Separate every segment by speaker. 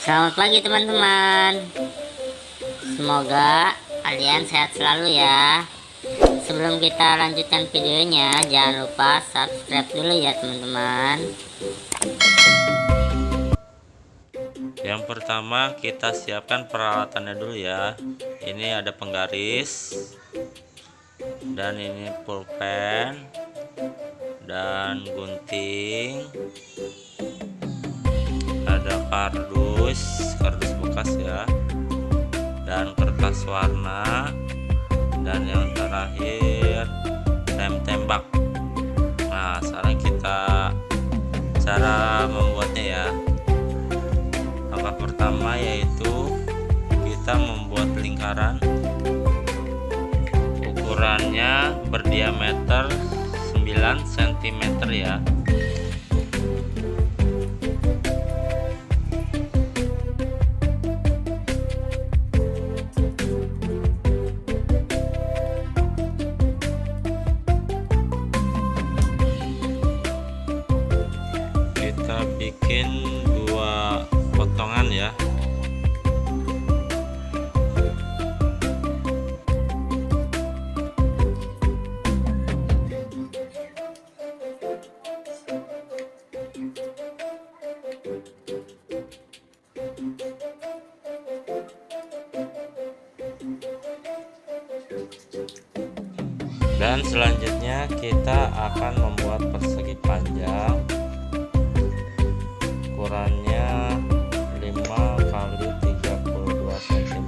Speaker 1: Selamat pagi teman-teman. Semoga kalian sehat selalu ya. Sebelum kita lanjutkan videonya, jangan lupa subscribe dulu ya teman-teman.
Speaker 2: Yang pertama kita siapkan peralatannya dulu ya. Ini ada penggaris, dan ini pulpen, dan gunting, ada kardus bekas ya, dan kertas warna, dan yang terakhir rem tembak. Nah, sekarang kita cara membuatnya ya. Langkah pertama yaitu kita membuat lingkaran, ukurannya berdiameter 9 cm ya. Kita bikin dua potongan ya. Dan selanjutnya kita akan membuat persegi panjang, ukurannya 5 kali 32 cm.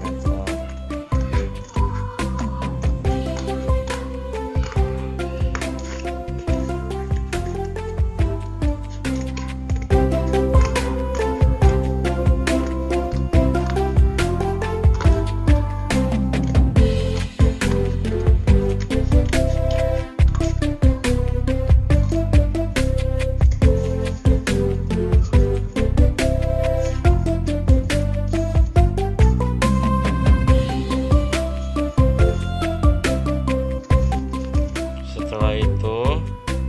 Speaker 2: Setelah itu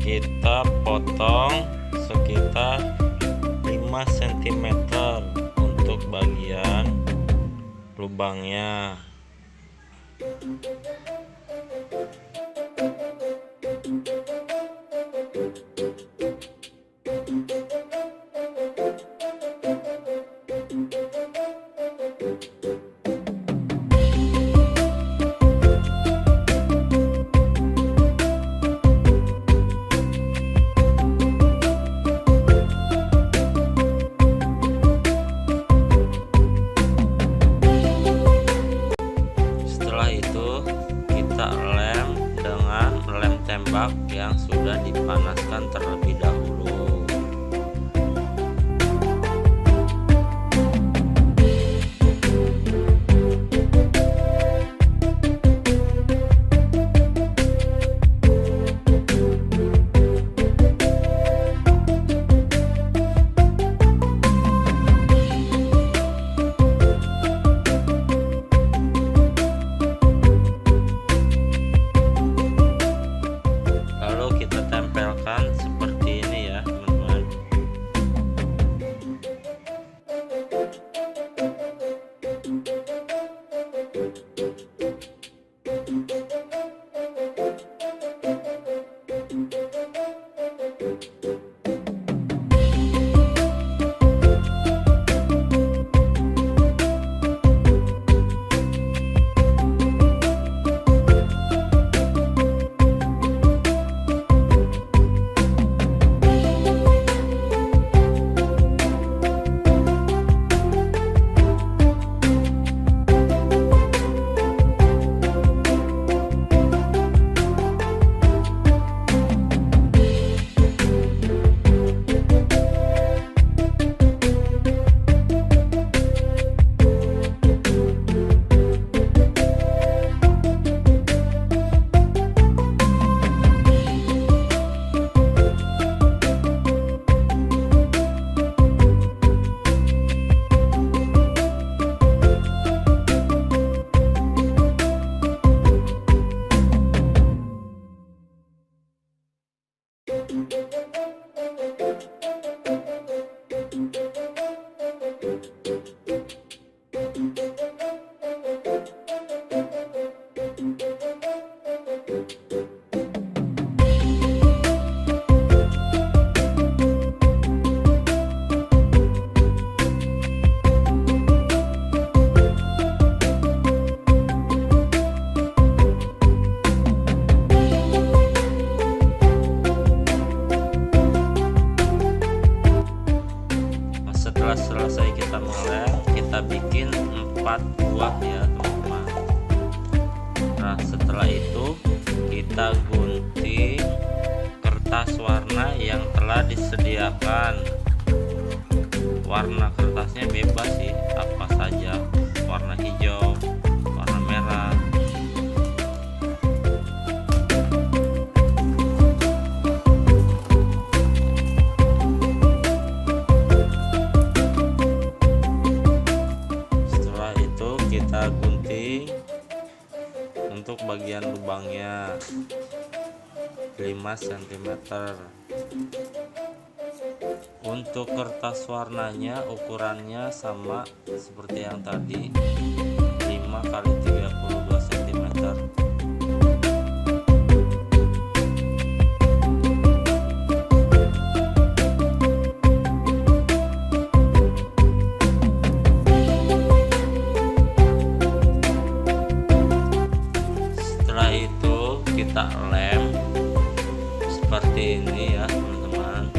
Speaker 2: kita potong sekitar 5 cm untuk bagian lubangnya. Setelah itu kita lem dengan lem tembak yang sudah dipanaskan terlebih dahulu. Lalu kita tempelkan seperti ini Setelah selesai kita mengelem, kita bikin 4 buah ya teman-teman. Nah setelah itu kita gunting kertas warna yang telah disediakan. Warna kertasnya bebas sih, apa saja, warna hijau, warna merah. Setelah itu kita gunting untuk bagian lubangnya 5 cm. Untuk kertas warnanya ukurannya sama seperti yang tadi, 5 kali 32 cm. Setelah itu kita lem seperti ini ya teman-teman.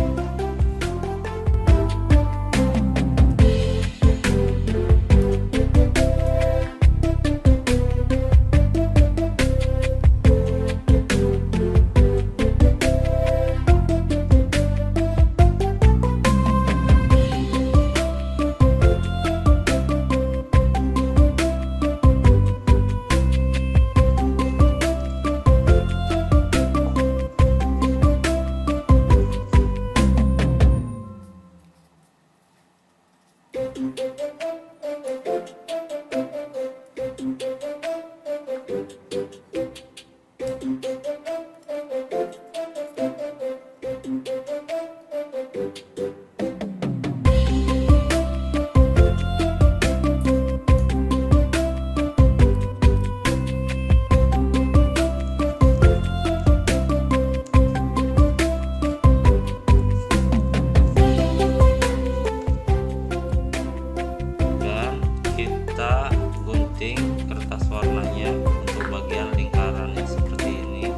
Speaker 2: Kita gunting kertas warnanya untuk bagian lingkarannya seperti ini.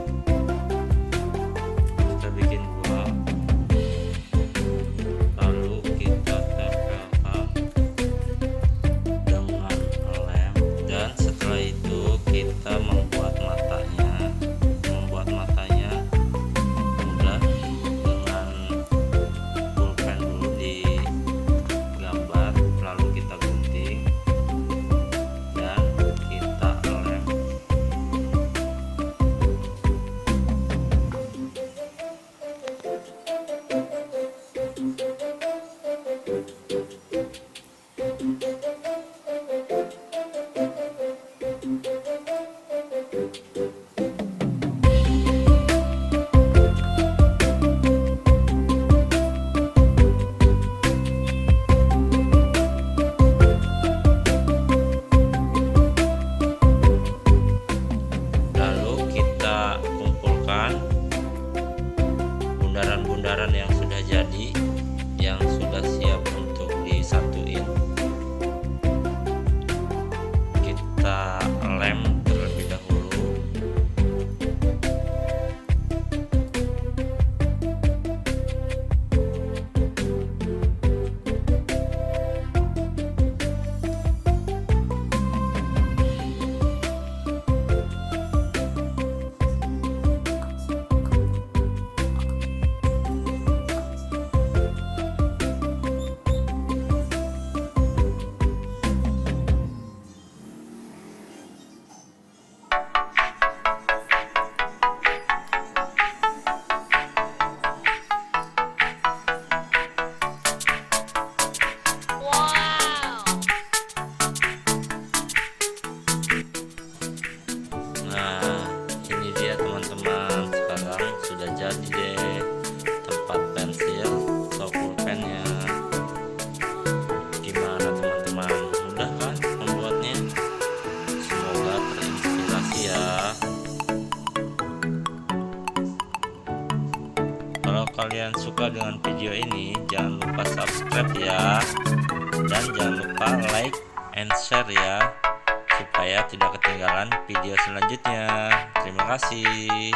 Speaker 2: Kita bikin 2, lalu kita tempelkan dengan lem, dan setelah itu kita membuat matanya. Membuat matanya mudah, dengan pulpen dulu digambar, lalu kita gunting dan kita lem. Lalu kita kumpulkan bundaran-bundaran yang sudah jadi, yang sudah siap untuk disatuin. Kita lem terlebih dahulu. Nah, ini dia teman-teman, sekarang sudah jadi deh tempat pensil atau pulpennya. Gimana teman-teman, mudah kan membuatnya? Semoga terinspirasi ya. Kalau kalian suka dengan video ini, jangan lupa subscribe ya, dan jangan lupa like and share ya, supaya tidak ketinggalan video selanjutnya. Terima kasih.